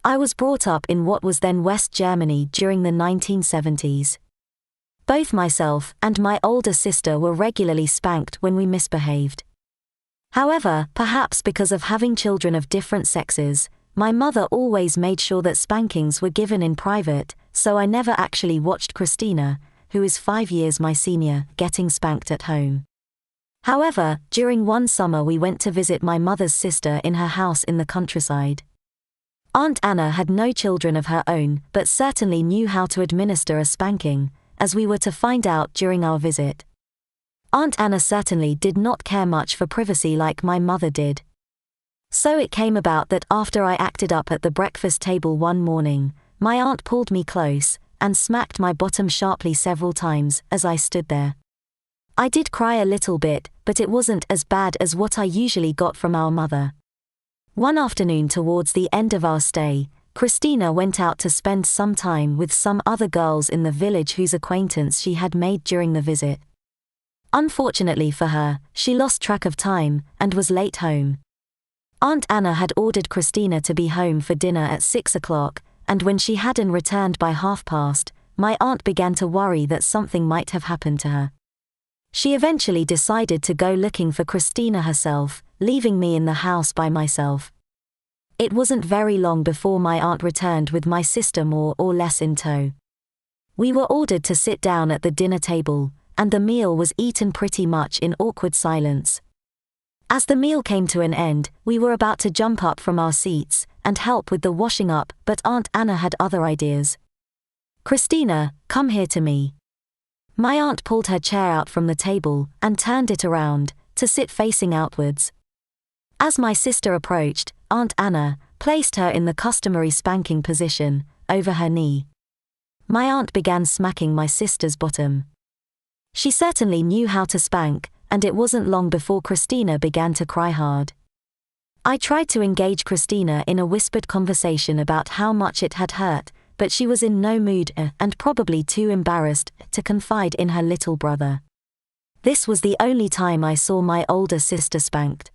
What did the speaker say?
I was brought up in what was then West Germany during the 1970s. Both myself and my older sister were regularly spanked when we misbehaved. However, perhaps because of having children of different sexes, my mother always made sure that spankings were given in private, so I never actually watched Christina, who is 5 years my senior, getting spanked at home. However, during one summer we went to visit my mother's sister in her house in the countryside. Aunt Anna had no children of her own, but certainly knew how to administer a spanking, as we were to find out during our visit. Aunt Anna certainly did not care much for privacy like my mother did. So it came about that after I acted up at the breakfast table one morning, my aunt pulled me close and smacked my bottom sharply several times as I stood there. I did cry a little bit, but it wasn't as bad as what I usually got from our mother. One afternoon towards the end of our stay, Christina went out to spend some time with some other girls in the village whose acquaintance she had made during the visit. Unfortunately for her, she lost track of time and was late home. Aunt Anna had ordered Christina to be home for dinner at 6 o'clock, and when she hadn't returned by past, my aunt began to worry that something might have happened to her. She eventually decided to go looking for Christina herself, leaving me in the house by myself. It wasn't very long before my aunt returned with my sister more or less in tow. We were ordered to sit down at the dinner table, and the meal was eaten pretty much in awkward silence. As the meal came to an end, we were about to jump up from our seats and help with the washing up, but Aunt Anna had other ideas. "Christina, come here to me." My aunt pulled her chair out from the table and turned it around to sit facing outwards. As my sister approached, Aunt Anna placed her in the customary spanking position, over her knee. My aunt began smacking my sister's bottom. She certainly knew how to spank, and it wasn't long before Christina began to cry hard. I tried to engage Christina in a whispered conversation about how much it had hurt, but she was in no mood and probably too embarrassed to confide in her little brother. This was the only time I saw my older sister spanked.